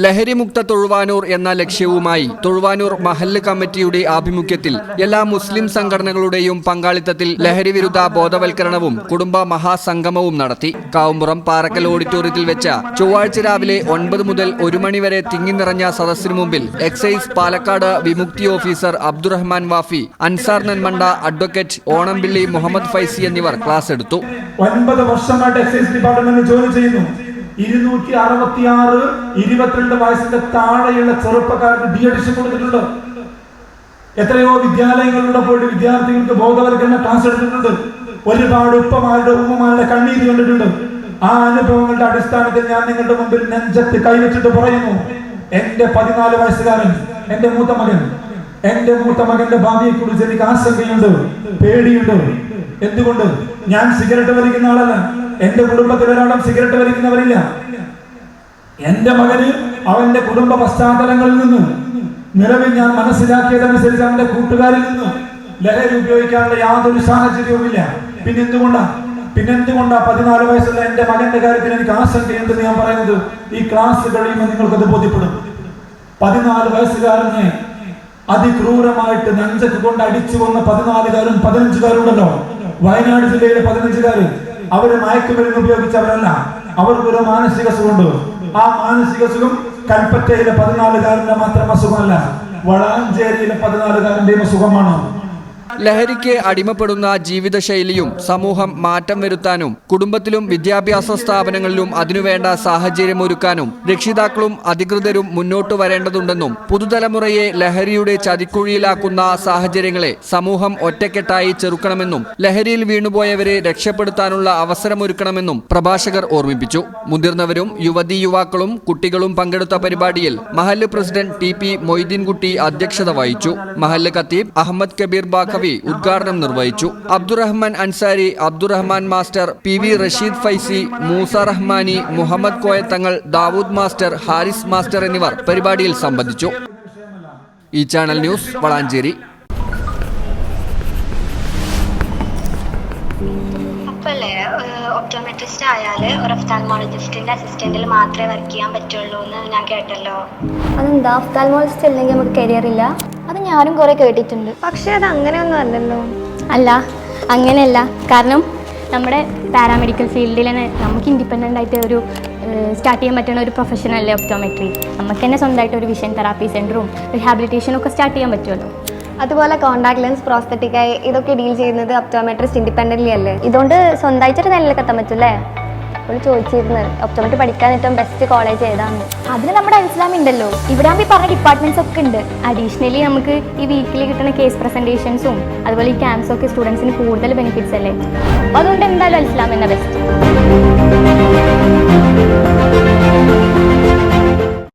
ലഹരിമുക്ത തൊഴുവാനൂർ എന്ന ലക്ഷ്യവുമായി തൊഴുവാനൂർ മഹല്ല് കമ്മിറ്റിയുടെ ആഭിമുഖ്യത്തിൽ എല്ലാ മുസ്ലിം സംഘടനകളുടെയും പങ്കാളിത്തത്തിൽ ലഹരി വിരുദ്ധ ബോധവൽക്കരണവും കുടുംബ മഹാസംഗമവും നടത്തി. കാവുമ്പുറം പാറക്കൽ ഓഡിറ്റോറിയത്തിൽ വെച്ച ചൊവ്വാഴ്ച രാവിലെ 9 മുതൽ 1 മണി വരെ തിങ്ങി നിറഞ്ഞ സദസ്സിനു മുമ്പിൽ എക്സൈസ് പാലക്കാട് വിമുക്തി ഓഫീസർ അബ്ദുറഹ്മാൻ വാഫി, അൻസാർ നന്മണ്ട, അഡ്വക്കേറ്റ് ഓണംപിള്ളി മുഹമ്മദ് ഫൈസി എന്നിവർ ക്ലാസ് എടുത്തു. 9 വർഷമായിട്ട് എക്സൈസ് ഡിപ്പാർട്ട്മെന്റ് ജോലി ചെയ്യുന്നു. 266 22 വയസ്സിന്റെ താഴെയുള്ള ചെറുപ്പക്കാർക്ക് ഡി-അഡിക്ഷൻ കൊടുത്തിട്ടുണ്ട്. എത്രയോ വിദ്യാലയങ്ങളിലൂടെ പോയിട്ട് വിദ്യാർത്ഥികൾക്ക് ബോധവൽക്കരണ ക്ലാസ് എടുത്തിട്ടുണ്ട്. ഒരുപാട് ഉമ്മമാരുടെ കണ്ണീര് കണ്ടിട്ടുണ്ട്. ആ അനുഭവങ്ങളുടെ അടിസ്ഥാനത്തിൽ ഞാൻ നിങ്ങളുടെ മുമ്പിൽ നെഞ്ചത്ത് കൈവച്ചിട്ട് പറയുന്നു, എന്റെ 14 വയസ്സുകാരൻ, എന്റെ മൂത്ത മകന്റെ ഭാവിയെ കുറിച്ച് എനിക്ക് ആശങ്കയുണ്ട്, പേടിയുണ്ട്. എന്തുകൊണ്ട്? ഞാൻ സിഗരറ്റ് വലിക്കുന്ന ആളല്ല. എന്റെ കുടുംബത്തിൽ ഒരാളും സിഗരറ്റ് വലിക്കുന്നവരില്ല. എന്റെ മകന് അവന്റെ കുടുംബ പശ്ചാത്തലങ്ങളിൽ നിന്ന് നിലവിൽ ഞാൻ മനസ്സിലാക്കിയതനുസരിച്ച് അവന്റെ കൂട്ടുകാരിൽ നിന്ന് ലഹരി ഉപയോഗിക്കാനുള്ള യാതൊരു സാഹചര്യവുമില്ല. പിന്നെന്തുകൊണ്ടാ 14 വയസ്സുള്ള എന്റെ മകന്റെ കാര്യത്തിൽ എനിക്ക് ആശങ്കയുണ്ടെന്ന് ഞാൻ പറയുന്നത്? ഈ ക്ലാസ് കഴിയുമ്പോൾ നിങ്ങൾക്കത് ബോധ്യപ്പെടും. 14 വയസ്സുകാരനെ അതിക്രൂരമായിട്ട് നെഞ്ചക്ക് കൊണ്ട് അടിച്ചു കൊന്ന 14കാരും 15കാരുണ്ടല്ലോ. വയനാട് ജില്ലയിലെ 15കാര് അവര് മയക്കുമരുന്ന് ഉപയോഗിച്ചവരല്ല. അവർക്കൊരു മാനസിക സുഖമുണ്ട്. ആ മാനസിക സുഖം കൽപ്പറ്റയിലെ 14കാരന്റെ മാത്രം അസുഖമല്ല, വളാഞ്ചേരിയിലെ 14കാരന്റെയും അസുഖമാണ്. ലഹരിക്ക് അടിമപ്പെടുന്ന ജീവിതശൈലിയും സമൂഹം മാറ്റം വരുത്താനും കുടുംബത്തിലും വിദ്യാഭ്യാസ സ്ഥാപനങ്ങളിലും അതിനുവേണ്ട സാഹചര്യമൊരുക്കാനും രക്ഷിതാക്കളും അധികൃതരും മുന്നോട്ട് വരേണ്ടതുണ്ടെന്നും പുതുതലമുറയെ ലഹരിയുടെ ചതിക്കുഴിയിലാക്കുന്ന സാഹചര്യങ്ങളെ സമൂഹം ഒറ്റക്കെട്ടായി ചെറുക്കണമെന്നും ലഹരിയിൽ വീണുപോയവരെ രക്ഷപ്പെടുത്താനുള്ള അവസരമൊരുക്കണമെന്നും പ്രഭാഷകർ ഓർമ്മിപ്പിച്ചു. മുതിർന്നവരും യുവതീ-യുവാക്കളും കുട്ടികളും പങ്കെടുത്ത പരിപാടിയിൽ മഹല്ല് പ്രസിഡന്റ് ടി.പി. മൊയ്തീൻകുട്ടി അധ്യക്ഷത വഹിച്ചു. മഹല്ല് ഖത്തീബ് അഹമ്മദ് കബീർ ബാഖവി ഉദ്ഘാടനം നിർവഹിച്ചു. Abdurahman Ansari, Abdurahman master, PV. Rasheed Faizy, Moosa Rahmani, Muhammad Koyathangal, Dawood master, Haris master എന്നിവർ പരിപാടിയിൽ സംബന്ധിച്ചു. ഈ ചാനൽ ന്യൂസ് വളാഞ്ചേരി. ഒപ്റ്റോമെട്രിസ്റ്റ് ആയാല് ഒരു ഒഫ്താൽമോളജിസ്റ്റിന്റെ അസിസ്റ്റന്റിൽ മാത്രമേ വർക്ക് ചെയ്യാൻ പറ്റുള്ളൂ എന്ന് ഞാൻ കേട്ടല്ലോ. അതെന്താ? ഒഫ്താൽമോളജിസ്റ്റ് അല്ലെങ്കിൽ നമുക്ക് കരിയർ ഇല്ല? അത് ഞാനും കുറെ കേട്ടിട്ടുണ്ട്. പക്ഷെ അത് അങ്ങനെയൊന്നും അല്ലല്ലോ. അല്ല, അങ്ങനെയല്ല. കാരണം നമ്മുടെ പാരാമെഡിക്കൽ ഫീൽഡിൽ തന്നെ നമുക്ക് ഇൻഡിപെൻഡൻ്റ് ആയിട്ട് ഒരു സ്റ്റാർട്ട് ചെയ്യാൻ പറ്റുന്ന ഒരു പ്രൊഫഷനല്ലേ ഒപ്റ്റോമെട്രി. നമുക്ക് തന്നെ സ്വന്തമായിട്ട് ഒരു വിഷൻ തെറാപ്പി സെൻ്ററും റിഹാബിലിറ്റേഷനും ഒക്കെ സ്റ്റാർട്ട് ചെയ്യാൻ പറ്റുമല്ലോ. അതുപോലെ കോണ്ടാക്ട് ലെൻസ്, പ്രോസ്തെറ്റിക്കായി ഇതൊക്കെ ഡീൽ ചെയ്യുന്നത് ഒപ്റ്റോമെട്രിസ്റ്റ് ഇൻഡിപെൻഡൻ്റ്ലി അല്ലേ. ഇതുകൊണ്ട് സ്വന്തമായിട്ടൊരു നിലയിലേക്ക് എത്താൻ പറ്റൂല്ലേ? അപ്പോൾ ചോദിച്ചിരുന്നു ഒപ്റ്റോമെട്രി പഠിക്കാൻ ഏറ്റവും ബെസ്റ്റ് കോളേജ് ഏതാണെന്ന്. അതിന് നമ്മുടെ ഇസ്ലാം ഉണ്ടല്ലോ. ഇവിടെ ആകുമ്പോൾ ഈ പറഞ്ഞ ഡിപ്പാർട്ട്മെന്റ്സ് ഒക്കെ ഉണ്ട്. അഡീഷണലി നമുക്ക് ഈ വീക്കിലി കിട്ടുന്ന കേസ് പ്രസന്റേഷൻസും അതുപോലെ ഈ ക്യാമ്പ്സും ഒക്കെ സ്റ്റുഡൻസിന് കൂടുതൽ ബെനിഫിറ്റ്സ് അല്ലേ. അപ്പോൾ അതുകൊണ്ട് എന്തായാലും ഇസ്ലാം എന്ന ബെസ്റ്റ്.